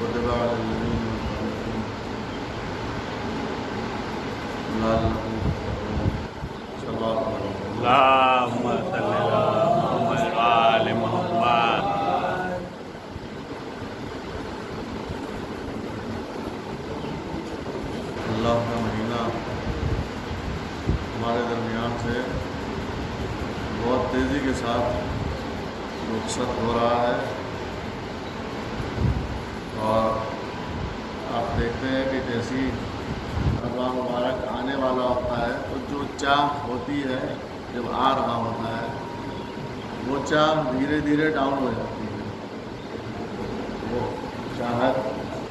كتب على الذين لعلهم يتقون صلى الله عليه وسلم اللهم صل على محمد وآل محمد. اللہ کا مہینہ ہمارے درمیان سے بہت تیزی کے ساتھ رخصت ہو رہا ہے، اور آپ دیکھتے ہیں کہ جیسی رمضان مبارک آنے والا ہوتا ہے تو جو چاہ ہوتی ہے جب آ رہا ہوتا ہے وہ چاہ دھیرے دھیرے ڈاؤن ہو جاتی ہے. وہ چاہت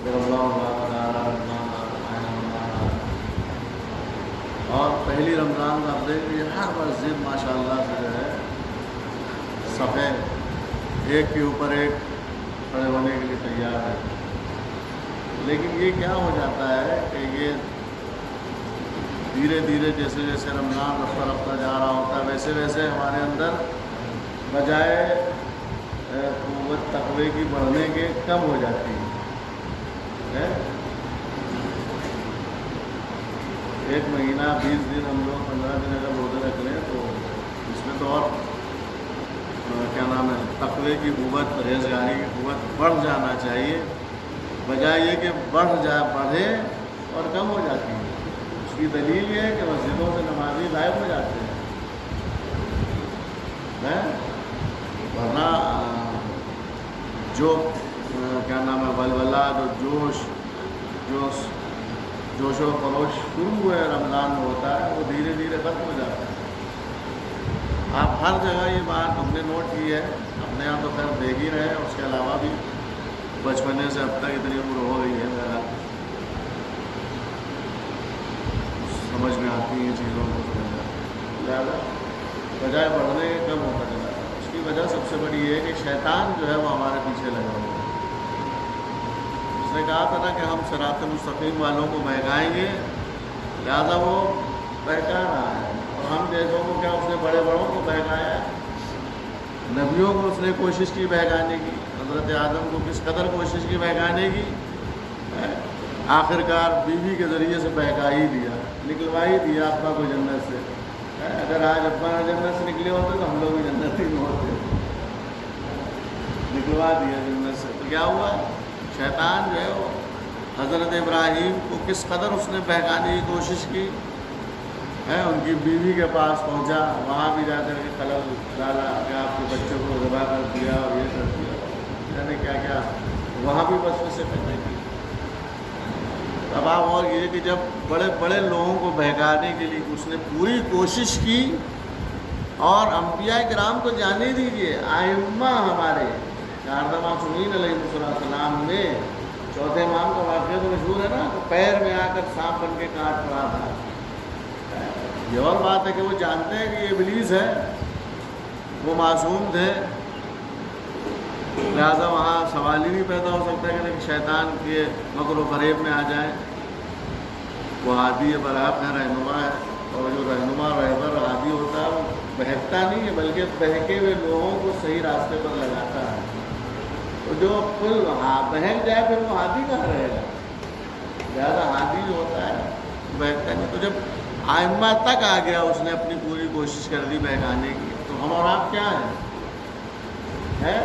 کہ رمضان اور پہلی رمضان کا آپ دیکھ لیجیے ہر مسجد ماشاء اللہ سے جو ہے صفحے ایک کے اوپر ایک کھڑے ہونے کے لیے تیار ہے. لیکن یہ کیا ہو جاتا ہے کہ یہ دھیرے دھیرے جیسے جیسے رمضان رفتہ رفتہ جا رہا ہوتا ہے ویسے ویسے ہمارے اندر بجائے قوت تقوی کی بڑھنے کے کم ہو جاتی ہے. ایک مہینہ 20 دن ہم لوگ 15 دن اگر روزے رکھ لیں تو اس میں تو اور کیا نام ہے تقوی کی قوت پرہیزگاری کی قوت بڑھ جانا چاہیے، بجائے یہ کہ بڑھے اور کم ہو جاتی ہے. اس کی دلیل یہ ہے کہ مسجدوں سے نمازی غائب ہو جاتے ہیں، ورنہ جو کیا نام ہے ولولہ جوش و خروش شروع ہوئے رمضان میں ہوتا ہے وہ دھیرے دھیرے ختم ہو جاتا ہے. آپ ہر جگہ یہ بات ہم نے نوٹ کی ہے، اپنے یہاں تو خیر دیکھ ہی رہے ہیں، اس کے علاوہ بھی بچپنے سے اب تک اتنی عمر ہو گئی ہے میرا سمجھ میں آتی ہیں چیزوں کو زیادہ بجائے بڑھنے کے کم ہوتا چلا جاتا ہے. اس کی وجہ سب سے بڑی یہ ہے کہ شیطان جو ہے وہ ہمارے پیچھے لگا ہوا ہے. اس نے کہا تھا نا کہ ہم صراط مستقیم والوں کو بہکائیں گے، لہٰذا وہ بہکا رہا ہے. اور ہم جیسوں کو کیا اس نے بڑے بڑوں کو بہکایا ہے. نبیوں کو اس نے کوشش کی بہکانے کی، حضرت آدم کو کس قدر کوشش کی بہکانے کی، آخرکار بیوی کے ذریعے سے بہکا ہی دیا، نکلوا ہی دیا ابا کو جنت سے. اگر آج ابا جنت سے نکلے ہوتے تو ہم لوگ بھی جنت ہی میں ہوتے. نکلوا دیا جنت سے تو کیا ہوا؟ شیطان جو ہے وہ حضرت ابراہیم کو کس قدر اس نے بہکانے کی کوشش کی ہے. ان کی بیوی کے پاس پہنچا، وہاں بھی جا کر کے خلل ڈالا کہ آپ کے بچوں کو ذبح کر دیا اور یہ کر دیا، یعنی کیا کیا وہاں بھی وسوسے پیدا کی. اب آپ اور یہ کہ جب بڑے بڑے لوگوں کو بہکانے کے لیے اس نے پوری کوشش کی، اور انبیاء کرام کو جانے دیجیے ائمہ ہمارے 4 معصومین علیہ السلام میں چوتھے امام کا واقعہ تو مشہور ہے نا، پیر میں آ کر سانپ بن کے کاٹ پڑا تھا. یہ اور بات ہے کہ وہ جانتے ہیں کہ یہ ابلیس ہے، وہ معصوم تھے، لہٰذا وہاں سوال ہی نہیں پیدا ہو سکتا کہ شیطان کے مکر و فریب میں آ جائیں. وہ ہادی برحق ہے، رہنما ہے، اور جو رہنما رہبر ہادی ہوتا ہے وہ بہکتا نہیں ہے بلکہ بہکے ہوئے لوگوں کو صحیح راستے پر لگاتا ہے. تو جو کل بہک جائے پھر وہ ہادی کہاں رہے گا؟ لہٰذا ہادی جو ہوتا ہے بہکتا نہیں. تو جب ائمہ تک آ گیا اس نے اپنی پوری کوشش کر دی بہکانے کی، تو ہم اور آپ کیا ہیں؟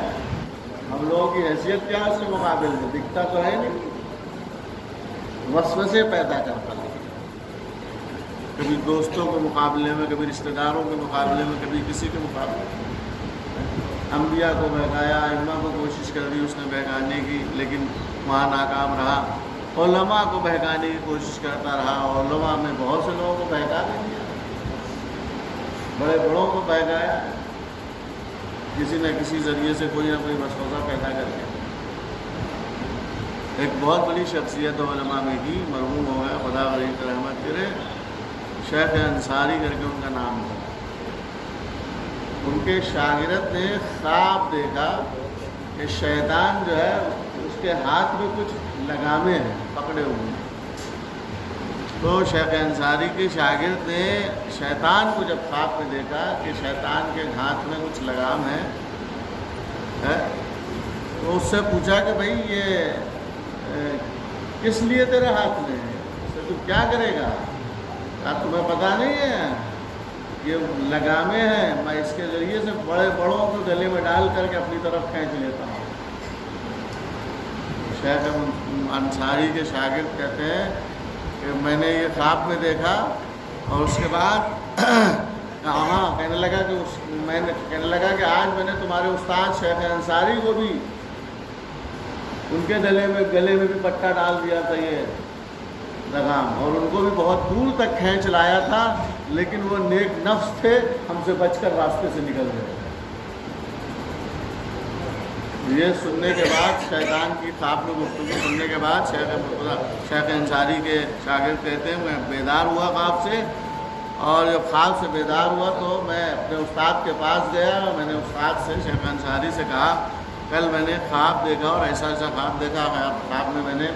ہم لوگوں کی حیثیت کیا ہے اس کے مقابل میں؟ دکھتا تو ہے نہیں، وسوسے پیدا کرتا ہے، کبھی دوستوں کے مقابلے میں، کبھی رشتہ داروں کے مقابلے میں، کبھی کسی کے مقابلے میں. انبیاء کو بہکایا، ائمہ کو کوشش کر دی اس نے بہکانے کی لیکن وہاں ناکام رہا. علماء کو بہکانے کی کوشش کرتا رہا، علماء میں بہت سے لوگوں کو بہکا بھی دیا، بڑے بڑوں کو بہکایا کسی نہ کسی ذریعے سے، کوئی نہ کوئی وسوسہ پیدا کر کے. ایک بہت بڑی شخصیت علماء میں کی، مرحوم ہو گیا، خدا علیہ رحمت کرے، شیخ انصاری کر کے ان کا نام تھا. ان کے شاگرد نے خواب دیکھا کہ شیطان جو ہے اس کے ہاتھ میں کچھ لگامیں ہیں پکڑے ہوئے ہیں. تو شیخ انصاری کے شاگرد نے شیطان کو جب خواب میں دیکھا کہ شیطان کے ہاتھ میں کچھ لگام ہے تو اس سے پوچھا کہ بھائی یہ کس لیے تیرے ہاتھ میں ہے، اس سے تو کیا کرے گا؟ کیا تمہیں پتہ نہیں ہے یہ لگامیں ہیں، میں اس کے ذریعے سے بڑے بڑوں کو گلے میں ڈال کر کے اپنی طرف کھینچ لیتا ہوں۔ شیخ انصاری کے شاگرد کہتے ہیں کہ میں نے یہ خواب میں دیکھا اور اس کے بعد ہاں کہنے لگا کہ آج میں نے تمہارے استاد شیخ انصاری کو بھی ان کے گلے میں بھی پٹا ڈال دیا تھا یہ لگام، اور ان کو بھی بہت دور تک کھینچ لایا تھا، لیکن وہ نیک نفس تھے، ہم سے بچ کر راستے سے نکل گئے۔ یہ سننے کے بعد شیطان کی خواب میں گفتگو سننے کے بعد شیخ انصاری کے شاگرد کہتے ہیں میں بیدار ہوا خواب سے، اور جب خواب سے بیدار ہوا تو میں اپنے استاد کے پاس گیا اور میں نے استاد سے شیخ انصاری سے کہا کل میں نے خواب دیکھا اور ایسا خواب دیکھا، خواب میں نے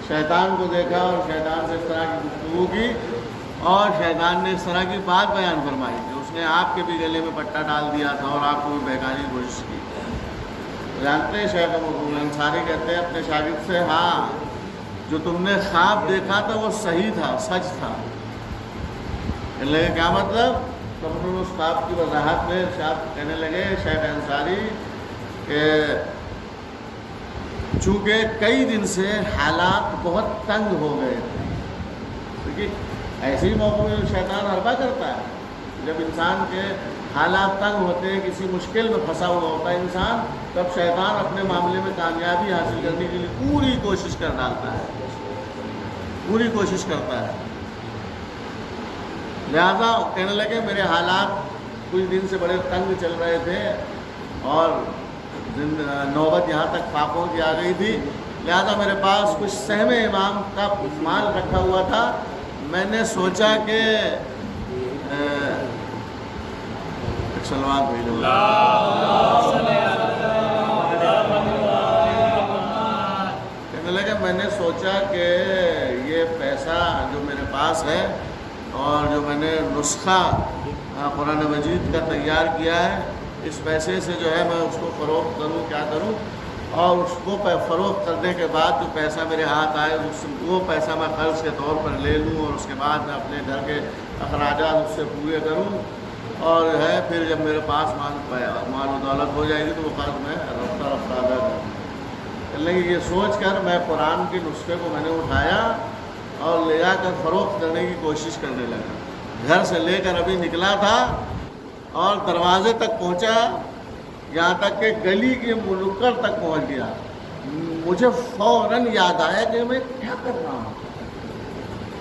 شیطان کو دیکھا اور شیطان سے اس طرح کی گفتگو کی، اور شیطان نے اس طرح کی بات بیان فرمائی کہ اس نے آپ کے بھی گلے میں پٹا ڈال دیا تھا اور آپ کو بھی بہکانے کی کوشش کی۔ جانتے ہیں شیخ انصاری کہتے ہیں اپنے شاگرد سے ہاں جو تم نے خواب دیکھا تھا وہ صحیح تھا، سچ تھا۔ کہنے لگے کیا مطلب؟ تو انہوں نے اس خواب کی وضاحت میں کہنے لگے شیخ انصاری کہ چونکہ کئی دن سے حالات بہت تنگ ہو گئے تھے، کیونکہ ایسے ہی موقع میں شیطان حربہ کرتا ہے، جب انسان کے حالات تنگ ہوتے ہیں، کسی مشکل میں پھنسا ہوا ہوتا ہے انسان، تب شیطان اپنے معاملے میں کامیابی حاصل کرنے کے لیے پوری کوشش کر ڈالتا ہے، پوری کوشش کرتا ہے۔ لہذا کہنے لگے میرے حالات کچھ دن سے بڑے تنگ چل رہے تھے اور نوبت یہاں تک پاپوں کی آ گئی تھی، لہذا میرے پاس کچھ سہم امام کا مال رکھا ہوا تھا، میں نے سوچا کہ سلوات بھیجو کہنے لگے میں نے سوچا کہ یہ پیسہ جو میرے پاس ہے اور جو میں نے نسخہ قرآن مجید کا تیار کیا ہے، اس پیسے سے جو ہے میں اس کو فروخت کروں، کیا کروں، اور اس کو فروخت کرنے کے بعد جو پیسہ میرے ہاتھ آئے وہ پیسہ میں قرض کے طور پر لے لوں اور اس کے بعد میں اپنے گھر کے اخراجات اس سے پورے کروں، اور ہے پھر جب میرے پاس مال و دولت ہو جائے گی تو وہ قرض میں رفتہ رفتہ ادا کروں۔ لیکن یہ سوچ کر میں قرآن کے نسخے کو میں نے اٹھایا اور لے جا کر فروخت کرنے کی کوشش کرنے لگا۔ گھر سے لے کر ابھی نکلا تھا اور دروازے تک پہنچا، یہاں تک کہ گلی کے منکر تک پہنچ گیا، مجھے فوراً یاد آیا کہ میں کیا کر رہا ہوں۔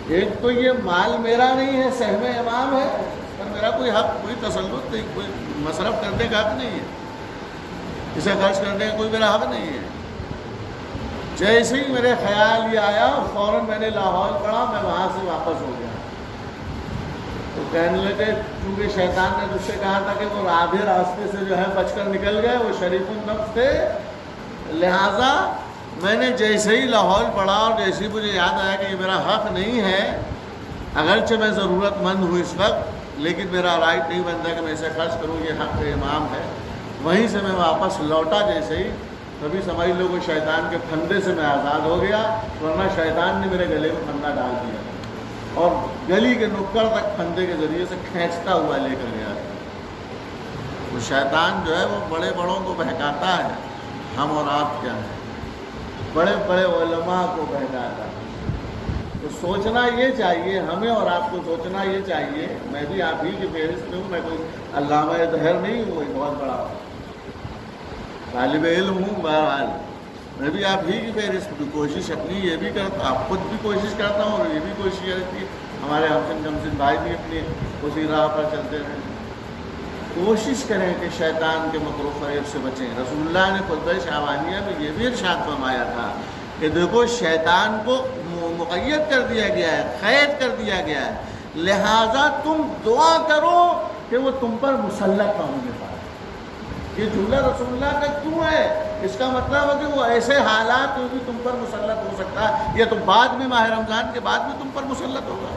ایک تو یہ مال میرا نہیں ہے، سہم امام ہے، پر میرا کوئی حق، کوئی تسلط نہیں، کوئی مصرف کرنے کا حق نہیں ہے، اسے خرچ کرنے کا کوئی میرا حق نہیں ہے۔ جیسے ہی میرے خیال یہ آیا فوراً میں نے لاہور پڑھا، میں وہاں سے واپس ہو گیا۔ تو کہنے لگے کیونکہ شیطان نے مجھ سے کہا تھا کہ وہ آدھے راستے سے جو ہے بچ کر نکل گئے، وہ شریف النفس تھے، لہٰذا میں نے جیسے ہی لاہور پڑھا اور جیسے ہی مجھے یاد آیا کہ یہ میرا حق نہیں ہے، اگرچہ میں ضرورت مند ہوں اس وقت، لیکن میرا رائٹ نہیں بنتا کہ میں اسے خرچ کروں، یہ حق امام ہے، وہیں سے میں واپس لوٹا جیسے ہی، تبھی سمجھ لو کہ شیطان کے پھندے سے میں آزاد ہو گیا، ورنہ شیطان نے میرے گلے میں پھندا ڈال دیا اور گلی کے نکڑ تک پھندے کے ذریعے سے کھینچتا ہوا لے کر گیا۔ وہ شیطان جو ہے وہ بڑے بڑوں کو بہکاتا ہے، ہم اور آپ کیا ہیں، بڑے بڑے علماء کو بہکاتا ہے۔ تو سوچنا یہ چاہیے، ہمیں اور آپ کو سوچنا یہ چاہیے، میں بھی آپ ہی کی فہرست میں ہوں، میں کوئی علامہ دہر نہیں ہوں، کوئی بہت بڑا طالب علم ہوں، بہرحال میں بھی آپ ہی کی فہرست کی کوشش اپنی یہ بھی کرتا، آپ خود بھی کوشش کرتا ہوں اور یہ بھی کوشش رہتی ہے، ہمارے حسن جمشید بھائی بھی اپنی اسی راہ پر چلتے رہے۔ کوشش کریں کہ شیطان کے مکر و فریب سے بچیں۔ رسول اللہ نے خطبہ شعبانیہ میں یہ بھی ارشاد فرمایا تھا کہ دیکھو شیطان کو مقید کر دیا گیا ہے، قید کر دیا گیا ہے، لہٰذا تم دعا کرو کہ وہ تم پر مسلط نہ ہونے پائے۔ یہ جملہ رسول اللہ کا کیوں ہے؟ اس کا مطلب ہے کہ وہ ایسے حالات میں بھی تم پر مسلط ہو سکتا ہے، یا تو بعد میں ماہ رمضان کے بعد بھی تم پر مسلط ہوگا،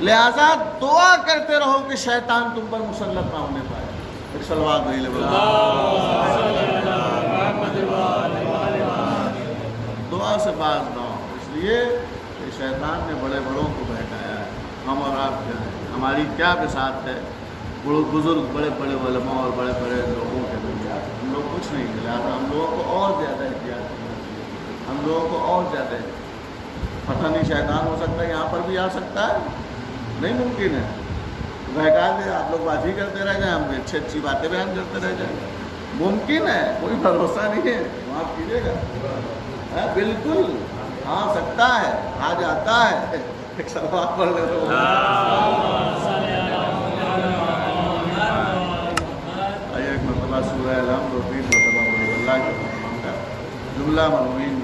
لہٰذا دعا کرتے رہو کہ شیطان تم پر مسلط نہ ہونے پائے۔ ایک صلوات بھائی دعا سے باز نہ ہو۔ لیے کہ شیطان نے بڑے بڑوں کو بہکایا ہے. ہم اور آپ کیا ہیں؟ ہماری کیا بساط ہے بزرگ بڑے بڑے علماء اور بڑے بڑے لوگوں کے درمیان؟ ہم لوگ کچھ نہیں ملا. ہم لوگوں کو اور زیادہ احتیاط کرنا چاہیے. ہم لوگوں کو اور زیادہ پتہ نہیں شیطان ہو سکتا ہے یہاں پر بھی آ سکتا ہے. نہیں ممکن ہے. بہکا دے آپ لوگ بات ہی کرتے رہ جائیں, ہم اچھی اچھی باتیں بیان کرتے رہ جائیں. ممکن ہے, کوئی بھروسہ نہیں ہے. معاف کیجیے گا, بالکل آ سکتا ہے, آ جاتا ہے. ایک سلوات پڑھ لے تو ایک مرتبہ سورہ الحمد اور 3 مرتبہ اللہ کے جملہ مرمومین